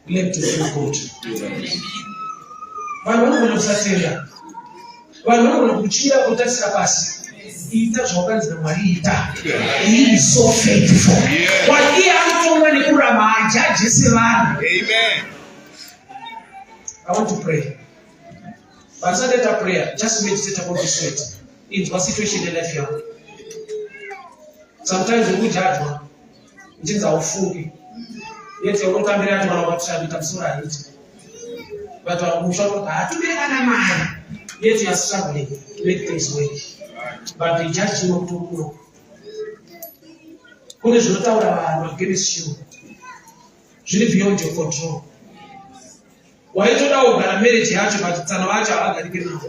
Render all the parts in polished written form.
Let to feel good. Vanhu kusatenda. Vanhu kuchira kutasira pasi. Ita zvakanzi naMwari ita. He is so faithful. Waiye anotonga nekuramba ajajese vanhu. Amen. I want to pray. But it's not that a prayer. Just meditate about this word. It's a situation in life here. Sometimes we judge one. It is our food. Yet you don't come here to what shall become so right. But we shall not to be an man. Yet you are struggling to make things work. But they judge you not to know. Who is not our against you? You live beyond your control. Why don't know that marriage has but it's an aja again?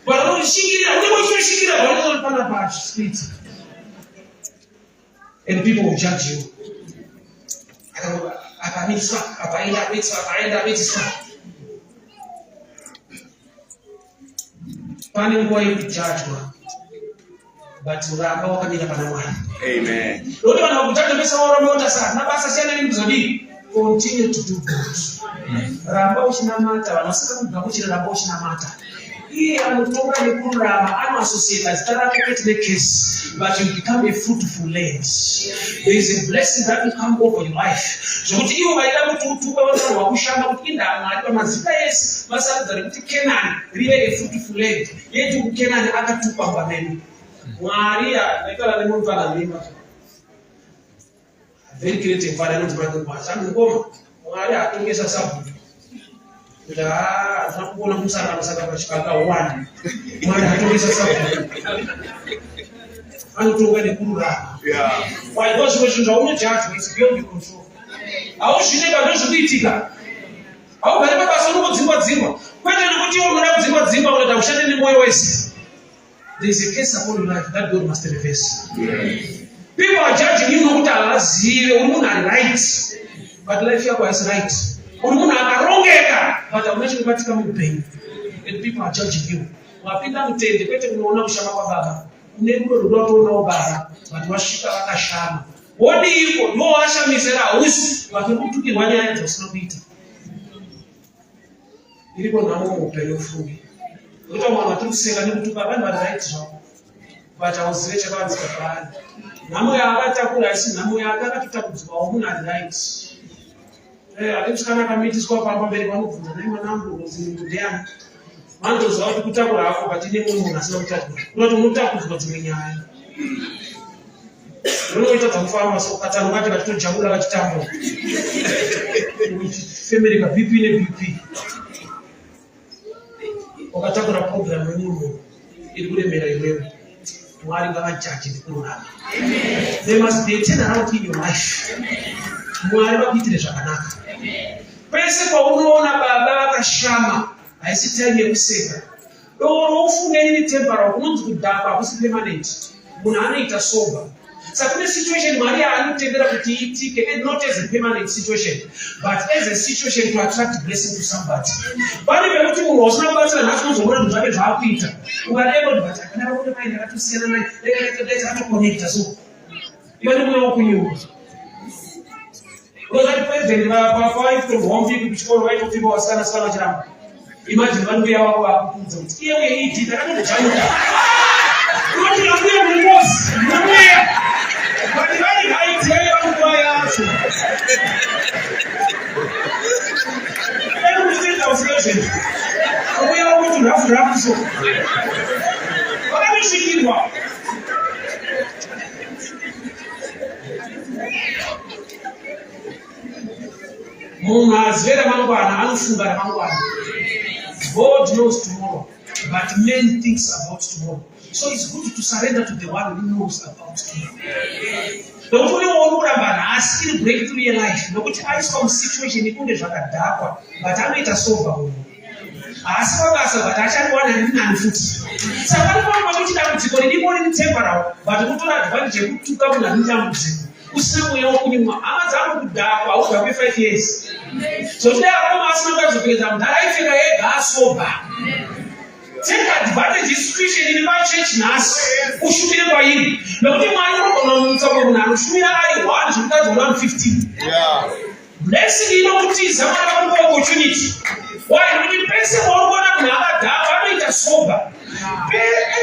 But I don't see it. And people will judge you. Panning boy with judgment. But we are not coming up. Amen. Continue to do good. But you become a fruitful land. There is a blessing that will come over your life. So what you might have a fruitful land. Yet you can very creative for the brother was. I'm going to get us up. I'm going to Chicago one. I'm why those questions are only judged is beyond your control. I wish you never know the Tika. How many of us Zimba? When you put Zimba without shedding more ways. There is a case upon your life that God must reverse. People are judging you not as women are right, but life here was right. Women are wrong, but I'm not sure what's coming pain. And people are judging you. Wapenda mtende kwete unaona kushama kwa baba. Unengo rudoto unaobara, but washika wakashama. Wodi iko no washa misera usi, wakibutuki wale haya tosnobita. Ilipo na Mungu upendo fugi. Uta mwana tu kusenga ni mtu baba ni right job. But I was rich about the plan. Namu ya agata kula isi namu ya agata tutakutuwa umuna right. Alimshikana kamiti sikuwa pamba mbele kwa Mungu na ima nambu uzimudiana. Mando zawadi kutakula hapo batini Mungu unasema kutakula. Unataka kuzimenyana. Ndio itatamfama so katangaje katika chakula la kitambo. Family ka BP ne BP. Wakataka na program yenyewe ilikuwa imeelewa. There must be a turnaround in your life. Pese kwa unaona baba kashama aisitanye kusema. Loro ufungeni ni temporary kunzi kudapa kusipermanent. Munana itasoba. Certain situation Maria anutendera kuti itike not as a permanent situation but as a situation to attract blessing to somebody. Bali bekuti munhu osina kubatsira nakozobona kuti zvake zvakuita. Ungadebo kuti kana kuti maina katusiyana naye leta atoconnecta so. Iwe mwe okunyuka. Because the president va from home to kuchikoro waito people wasana sana chiramba. Imagine vanhu vaya wako vakuudza kuti iye hii dita kana kuchamuka. Kuti ambuye mumosi. But the very high tell you why I ask you. Everything I was saying. We are going to have so. But let me see you what. Munazvera mangwana anofunga ramangwana. God knows tomorrow, but men thinks about tomorrow. So it's good to surrender to the one who knows about tomorrow. Don't only want to still break through your life. No, but I saw situation in the Zakadakwa, but I made a sober. As far as I actually want to and foot. So I want to go to the morning temporal, but the good advantage to come and Nambuzi. Usiku ya kunyuma amaza kudakwa au kwa 5 years. So today I want to ask you to get them that I feel like that's sober. Take advantage of situation in my church nas ushubire kwa hili. Na kuti mwana kuna mtu anoshumira ari 1 zvimukadzi 150. Blessing inokutiza mwana wako opportunity. Why? When pese waona kuna akadhava anoita sober.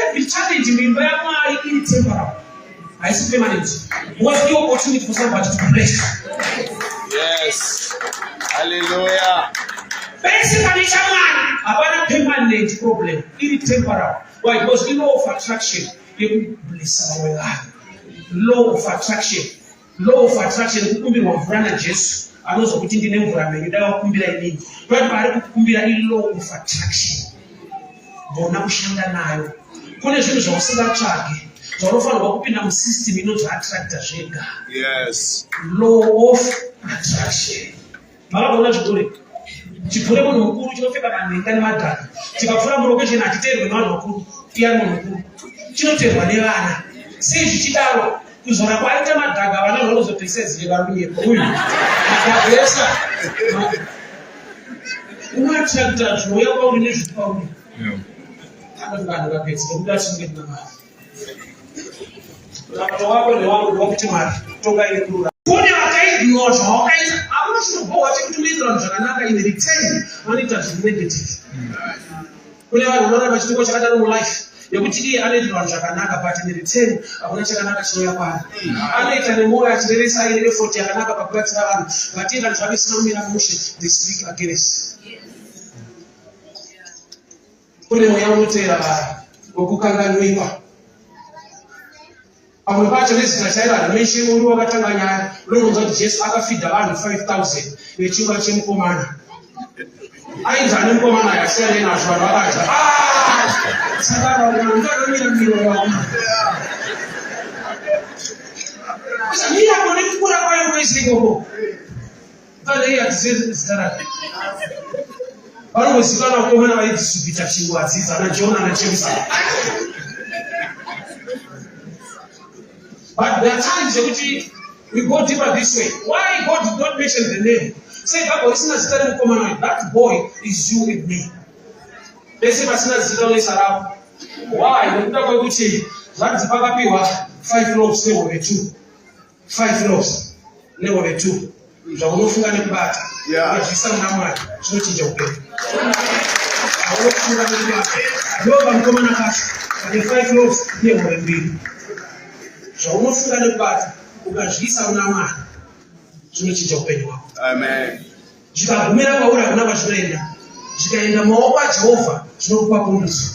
Every challenge mimba yako iri temporary. Haisi permanent. What's the opportunity for somebody to bless? Yes. Hallelujah. Pese kanisha mwana hapana permanent problem. Iri temporary. Why? Because the law of attraction you bless our life. Law of attraction. Law of attraction kukumbirwa mvura na Jesu. Anozo kuti ndine mvura menyu dawa kukumbira inini. But bari kukumbira i law of attraction. Bona kushanda nayo. Kune zvinhu zvausingatsvage. Zvaunofanirwa kupinda musystem inonzi attracta zvega. Yes. Law of attraction. Makaona chikure. Chikure munhu mukuru chinopfeka manhenga nemadhaka. Chikapfura murokesheni hachiteerwi nevanhu vakuru. Iye munhu mukuru. Chinoteerwa nevana. Sei zvichidaro? Kuzora kwaita madhaga vana vanozopesa zile varunyepo uyu akabesa unoattracta zvinouya kwauri nezviri kwauri vanhu vapedza nekuda chingeti namari rapato wako newangu wakuti mari toka ine kurura kune vakaignora zvawakaita amunoshinobowa chekuti unoitira vanhu zvakanaka in return vanoita zviri negative. Kune vanhu vanoramba chitoko chakadaro mulife yekuti iye anoita vanhu zvakanaka but in return hakuna chakanaka chinouya kwaari. Anoita nemwoyo achireresa aine effort yakanaka pakubatsira vanhu but iye vanhu zvake zvisina kumira mushe they speak against. Kune mweya unoteera vanhu wekukanganwiwa. Pamwe pacho nezita chairo harimenshi uri wakatanga nyaya unongonzwa kuti Jesu akafidha vanhu 5,000 nechingwa chemukomana. Ainzi ane mukomana yakasiyana nazvo vanhu vakati saka vanhu vakamira miro yavo. Mira kone kukura kwayo kwese ikoko. Kana iye hatizivi zita rake. Vanongozikanwa mukomana vaidzisubhita chingwa hadzidzi ana Jona naJemusa. But there are times that we go deeper this way. Why God did not mention the name? Say, that boy isn't a common. That boy is you and me. They say, why? That's the 5 loaves, they were 2. 5 loaves, they were 2. Yeah. The 5 loaves, they were 2. Zvaunofunga nekubata ukazviisa kuna Mwari zvinochinja upenyu hwako. Amen. Zvikagumira kwauri hakuna kwazvinoenda. Zvikaenda maoko aJehovha zvinokupa pundutso.